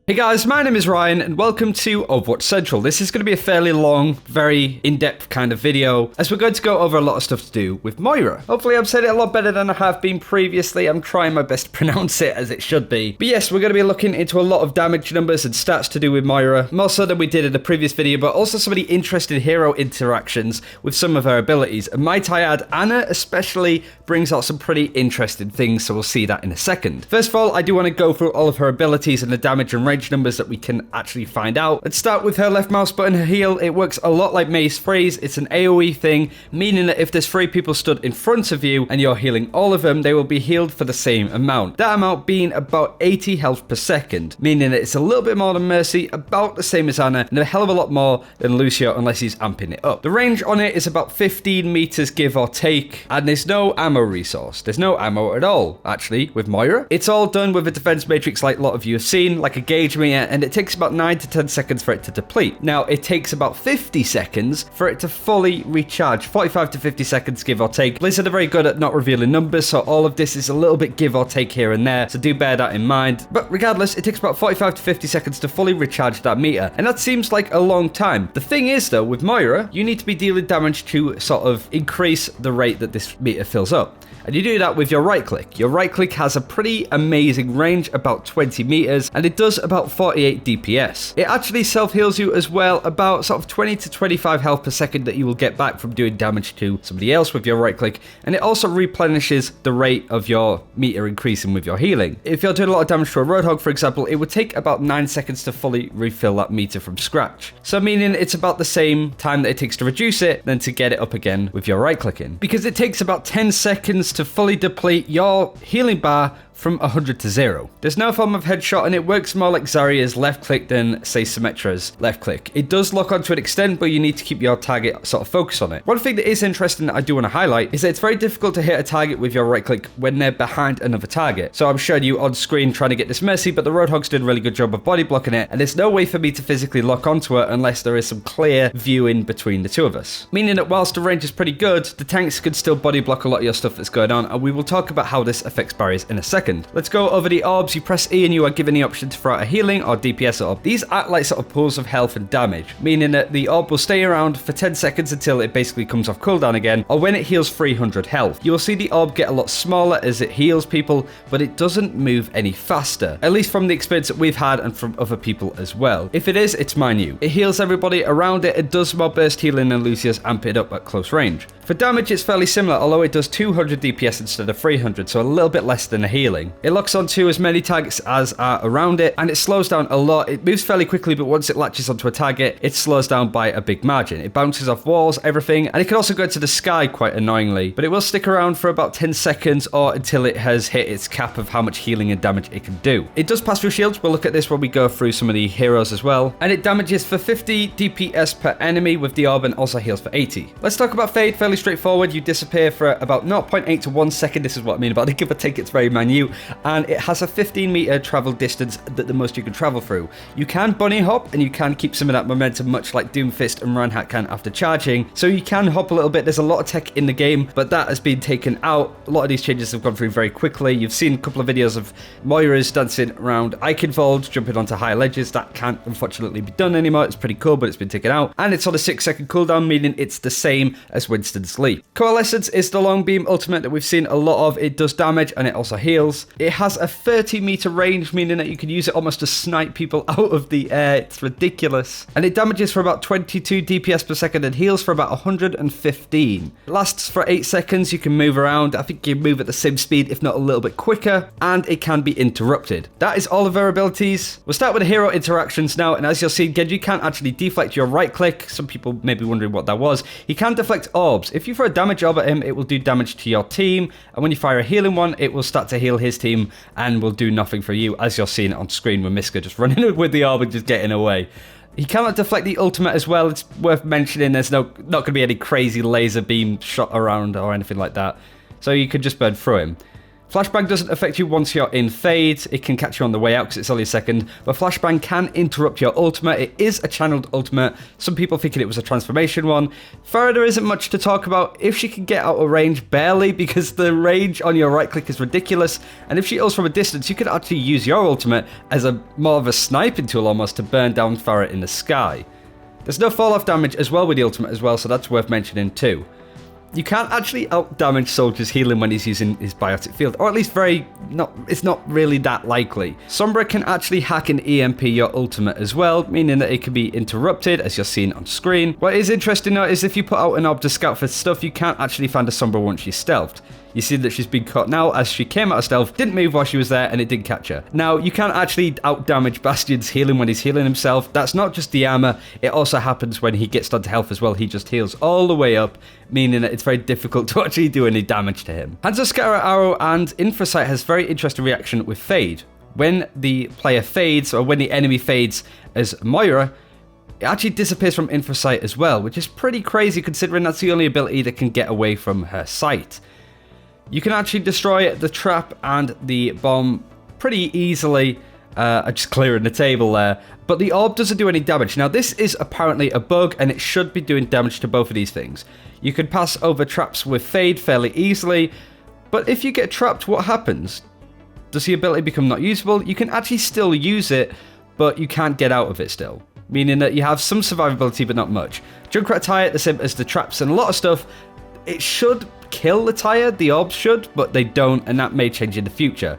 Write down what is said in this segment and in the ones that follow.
Hey guys, my name is Ryan and welcome to Overwatch Central. This is going to be a fairly long, very in-depth kind of video as we're going to go over a lot of stuff to do with Moira. Hopefully I've said it a lot better than I have been previously. I'm trying my best to pronounce it as it should be. But yes, we're going to be looking into a lot of damage numbers and stats to do with Moira, more so than we did in the previous video, but also some of the interesting hero interactions with some of her abilities. And might I add, Ana especially brings out some pretty interesting things, so we'll see that in a second. First of all, I do want to go through all of her abilities and the damage and range numbers that we can actually find out. Let's start with her left mouse button, her heal. It works a lot like Mei's freeze. It's an AoE thing, meaning that if there's 3 people stood in front of you and you're healing all of them, they will be healed for the same amount. That amount being about 80 health per second, meaning that it's a little bit more than Mercy, about the same as Ana, and a hell of a lot more than Lucio unless he's amping it up. The range on it is about 15 meters give or take, and there's no ammo resource. There's no ammo at all, actually, with Moira. It's all done with a defense matrix like a lot of you have seen, like a gauge meter, and it takes about 9 to 10 seconds for it to deplete. Now, it takes about 50 seconds for it to fully recharge. 45 to 50 seconds, give or take. Blizzard are very good at not revealing numbers, so all of this is a little bit give or take here and there, so do bear that in mind. But regardless, it takes about 45 to 50 seconds to fully recharge that meter, and that seems like a long time. The thing is, though, with Moira, you need to be dealing damage to sort of increase the rate that this meter fills up. And you do that with your right click. Your right click has a pretty amazing range, about 20 meters, and it does about 48 DPS. It actually self-heals you as well, about sort of 20 to 25 health per second that you will get back from doing damage to somebody else with your right click, and it also replenishes the rate of your meter increasing with your healing. If you're doing a lot of damage to a Roadhog, for example, it would take about 9 seconds to fully refill that meter from scratch. So meaning it's about the same time that it takes to reduce it than to get it up again with your right clicking. Because it takes about 10 seconds to fully deplete your healing bar from 100 to 0. There's no form of headshot, and it works more like Zarya's left click than, say, Symmetra's left click. It does lock on to an extent, but you need to keep your target sort of focused on it. One thing that is interesting that I do want to highlight is that it's very difficult to hit a target with your right click when they're behind another target. So I'm showing you on screen trying to get this Mercy, but the Roadhog's did a really good job of body blocking it, and there's no way for me to physically lock onto her unless there is some clear viewing between the two of us. Meaning that whilst the range is pretty good, the tanks could still body block a lot of your stuff that's going on, and we will talk about how this affects barriers in a second. Let's go over the orbs. You press E and you are given the option to throw out a healing or DPS orb. These act like sort of pools of health and damage, meaning that the orb will stay around for 10 seconds until it basically comes off cooldown again, or when it heals 300 health. You will see the orb get a lot smaller as it heals people, but it doesn't move any faster, at least from the experience that we've had and from other people as well. If it is, it's minute. It heals everybody around it. It does more burst healing than Lucio's amp it up at close range. For damage, it's fairly similar, although it does 200 DPS instead of 300, so a little bit less than a healing. It locks onto as many targets as are around it, and it slows down a lot. It moves fairly quickly, but once it latches onto a target, it slows down by a big margin. It bounces off walls, everything, and it can also go into the sky quite annoyingly, but it will stick around for about 10 seconds or until it has hit its cap of how much healing and damage it can do. It does pass through shields. We'll look at this when we go through some of the heroes as well, and it damages for 50 DPS per enemy with the orb and also heals for 80. Let's talk about Fade. Fairly straightforward. You disappear for about 0.8 to 1 second. This is what I mean about the give or take. It's very minute, and it has a 15 meter travel distance that the most you can travel through. You can bunny hop, and you can keep some of that momentum, much like Doomfist and Reinhardt can after charging. So you can hop a little bit. There's a lot of tech in the game, but that has been taken out. A lot of these changes have gone through very quickly. You've seen a couple of videos of Moira's dancing around Eichenwald, jumping onto high ledges. That can't unfortunately be done anymore. It's pretty cool, but it's been taken out. And it's on a 6-second cooldown, meaning it's the same as Winston's Leap. Coalescence is the long beam ultimate that we've seen a lot of. It does damage and it also heals. It has a 30 meter range, meaning that you can use it almost to snipe people out of the air. It's ridiculous. And it damages for about 22 DPS per second and heals for about 115. It lasts for 8 seconds. You can move around. I think you move at the same speed, if not a little bit quicker, and it can be interrupted. That is all of her abilities. We'll start with the hero interactions now, and as you'll see, Genji can't actually deflect your right click. Some people may be wondering what that was. He can deflect orbs. If you throw a damage orb at him, it will do damage to your team, and when you fire a healing one, it will start to heal his team and will do nothing for you, as you're seeing on screen with Miska just running with the orb and just getting away. He cannot deflect the ultimate as well. It's worth mentioning there's not going to be any crazy laser beam shot around or anything like that, so you could just burn through him. Flashbang doesn't affect you once you're in Fade. It can catch you on the way out because it's only a second, but Flashbang can interrupt your ultimate. It is a channeled ultimate. Some people thinking it was a transformation one. Farah, there isn't much to talk about. If she can get out of range, barely, because the range on your right click is ridiculous, and if she ults from a distance, you could actually use your ultimate as more of a sniping tool almost to burn down Farah in the sky. There's no fall off damage as well with the ultimate as well, so that's worth mentioning too. You can't actually out-damage soldiers healing when he's using his biotic field, or at least it's not really that likely. Sombra can actually hack and EMP your ultimate as well, meaning that it can be interrupted, as you're seeing on screen. What is interesting though is if you put out an orb to scout for stuff, you can't actually find a Sombra once she's stealthed. You see that she's been caught now as she came out of stealth, didn't move while she was there, and it didn't catch her. Now, you can't actually out-damage Bastion's healing when he's healing himself. That's not just the armor, it also happens when he gets down to health as well. He just heals all the way up, meaning that it's very difficult to actually do any damage to him. Hands of Scatter Arrow and Infrasight has very interesting reaction with Fade. When the player fades, or when the enemy fades as Moira, it actually disappears from Infrasight as well, which is pretty crazy considering that's the only ability that can get away from her sight. You can actually destroy the trap and the bomb pretty easily, just clearing the table there, but the orb doesn't do any damage. Now this is apparently a bug and it should be doing damage to both of these things. You can pass over traps with Fade fairly easily, but if you get trapped, what happens? Does the ability become not usable? You can actually still use it, but you can't get out of it still, meaning that you have some survivability but not much. Junkrat Tire, the same as the traps and a lot of stuff, it should kill the tire, the orbs should, but they don't, and that may change in the future.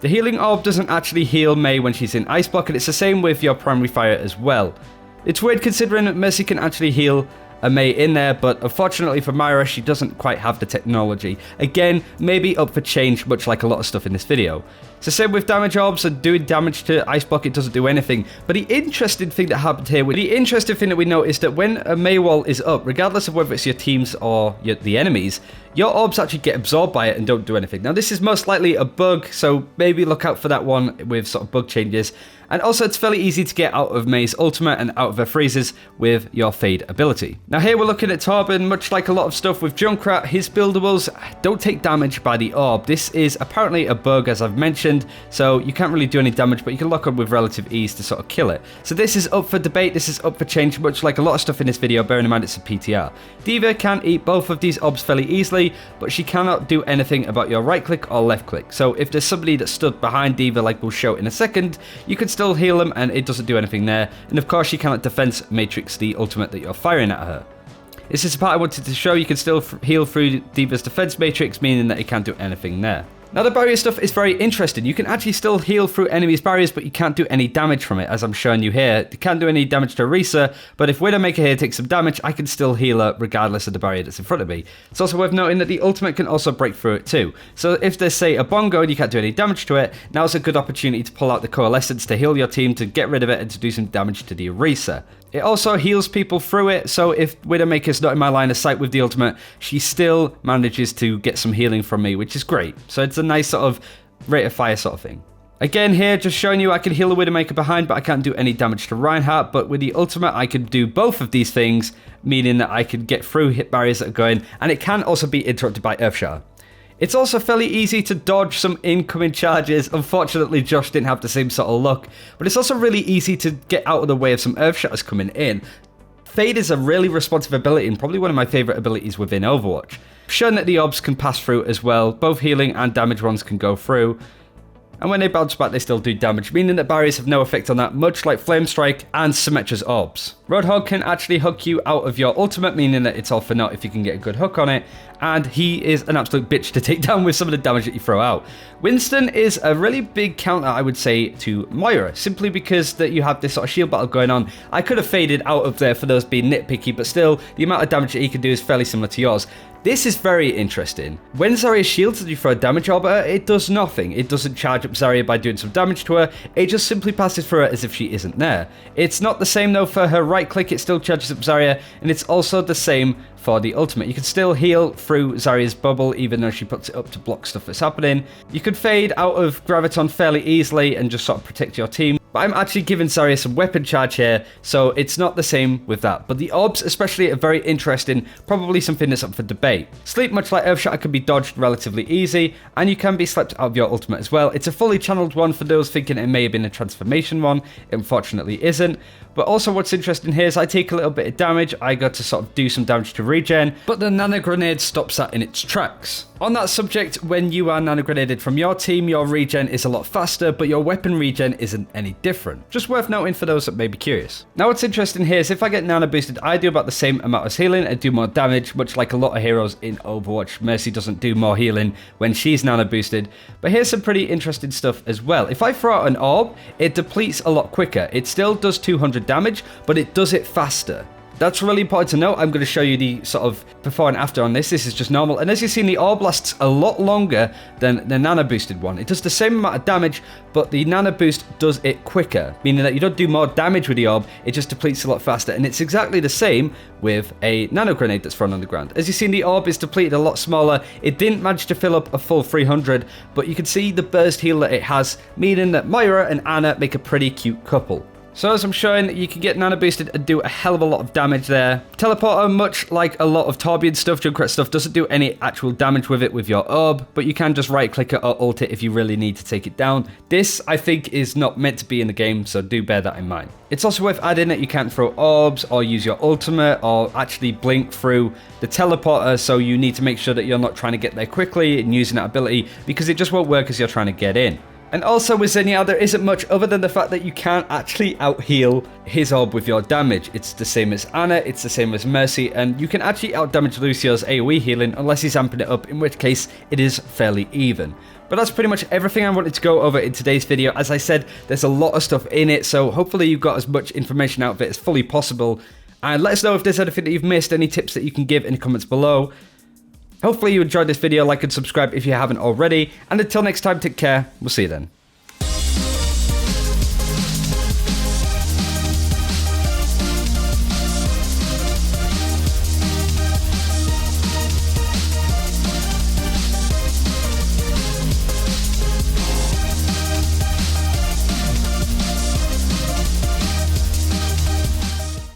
The healing orb doesn't actually heal Mei when she's in Ice Block, and it's the same with your primary fire as well. It's weird considering that Mercy can actually heal a Mei in there, but unfortunately for Moira, she doesn't quite have the technology. Again, maybe up for change, much like a lot of stuff in this video. It's the same with damage orbs, and doing damage to Ice Block, it doesn't do anything. But the interesting thing that happened here, the interesting thing that we noticed that when a Mei wall is up, regardless of whether it's your teams or the enemies, your orbs actually get absorbed by it and don't do anything. Now this is most likely a bug, so maybe look out for that one with sort of bug changes. And also it's fairly easy to get out of Mei's ultimate and out of her freezes with your Fade ability. Now here we're looking at Torben, much like a lot of stuff with Junkrat, his buildables don't take damage by the orb. This is apparently a bug, as I've mentioned, so you can't really do any damage, but you can lock on with relative ease to sort of kill it. So this is up for debate, this is up for change, much like a lot of stuff in this video, bearing in mind it's a PTR. D.Va can eat both of these orbs fairly easily, but she cannot do anything about your right click or left click. So if there's somebody that stood behind D.Va, like we'll show in a second, you can still heal them and it doesn't do anything there. And of course she cannot defense matrix the ultimate that you're firing at her. This is the part I wanted to show. You can still heal through D.Va's defense matrix, meaning that it can't do anything there. Now the barrier stuff is very interesting. You can actually still heal through enemies' barriers, but you can't do any damage from it, as I'm showing you here. You can't do any damage to Risa, but if Widowmaker here takes some damage, I can still heal her regardless of the barrier that's in front of me. It's also worth noting that the ultimate can also break through it too. So if there's, say, a bongo and you can't do any damage to it, now's a good opportunity to pull out the coalescence to heal your team, to get rid of it, and to do some damage to the Risa. It also heals people through it, so if Widowmaker's not in my line of sight with the ultimate, she still manages to get some healing from me, which is great. So it's a nice sort of rate of fire sort of thing. Again here, just showing you I can heal a Widowmaker behind, but I can't do any damage to Reinhardt. But with the ultimate, I can do both of these things, meaning that I can get through hit barriers that are going, and it can also be interrupted by Earthshatter. It's also fairly easy to dodge some incoming charges. Unfortunately, Josh didn't have the same sort of luck, but it's also really easy to get out of the way of some Earthshatters coming in. Fade is a really responsive ability and probably one of my favourite abilities within Overwatch. Showing that the orbs can pass through as well, both healing and damage ones can go through. And when they bounce back, they still do damage, meaning that barriers have no effect on that, much like Flame Strike and Symmetra's orbs. Roadhog can actually hook you out of your ultimate, meaning that it's all for naught if you can get a good hook on it, and he is an absolute bitch to take down with some of the damage that you throw out. Winston is a really big counter, I would say, to Moira, simply because that you have this sort of shield battle going on. I could have faded out of there for those being nitpicky, but still, the amount of damage that he can do is fairly similar to yours. This is very interesting. When Zarya shields and you throw a damage orb at her, it does nothing. It doesn't charge up Zarya by doing some damage to her. It just simply passes through her as if she isn't there. It's not the same though for her right click. It still charges up Zarya, and it's also the same for the ultimate. You can still heal through Zarya's bubble even though she puts it up to block stuff that's happening. You could fade out of Graviton fairly easily and just sort of protect your team. But I'm actually giving Zarya some weapon charge here, so it's not the same with that. But the Orbs especially are very interesting, probably something that's up for debate. Sleep, much like Earthshatter, can be dodged relatively easy, and you can be slept out of your ultimate as well. It's a fully channeled one for those thinking it may have been a transformation one. It unfortunately isn't. But also what's interesting here is I take a little bit of damage, I got to sort of do some damage to regen, but the nano grenade stops that in its tracks. On that subject, when you are nano grenaded from your team, your regen is a lot faster, but your weapon regen isn't any different. Just worth noting for those that may be curious. Now what's interesting here is if I get nano boosted, I do about the same amount as healing and do more damage, much like a lot of heroes in Overwatch. Mercy doesn't do more healing when she's nano boosted, but here's some pretty interesting stuff as well. If I throw out an orb, it depletes a lot quicker. It still does 200 damage, but it does it faster. That's really important to note. I'm going to show you the sort of before and after on this. This is just normal. And as you've seen, the orb lasts a lot longer than the nano boosted one. It does the same amount of damage, but the nano boost does it quicker, meaning that you don't do more damage with the orb, it just depletes a lot faster. And it's exactly the same with a nano grenade that's thrown on the ground. As you've seen, the orb is depleted a lot smaller. It didn't manage to fill up a full 300, but you can see the burst heal that it has, meaning that Moira and Anna make a pretty cute couple. So as I'm showing, you can get nano boosted and do a hell of a lot of damage there. Teleporter, much like a lot of Torbjorn stuff, Junkrat stuff, doesn't do any actual damage with it with your orb, but you can just right click it or ult it if you really need to take it down. This, I think, is not meant to be in the game, so do bear that in mind. It's also worth adding that you can't throw orbs or use your ultimate or actually blink through the teleporter, so you need to make sure that you're not trying to get there quickly and using that ability, because it just won't work as you're trying to get in. And also with Xenia, there isn't much other than the fact that you can't actually out-heal his orb with your damage. It's the same as Anna, it's the same as Mercy, and you can actually out-damage Lucio's AoE healing unless he's amping it up, in which case it is fairly even. But that's pretty much everything I wanted to go over in today's video. As I said, there's a lot of stuff in it, so hopefully you've got as much information out of it as fully possible. And let us know if there's anything that you've missed, any tips that you can give in the comments below. Hopefully you enjoyed this video, like and subscribe if you haven't already, and until next time, take care, we'll see you then.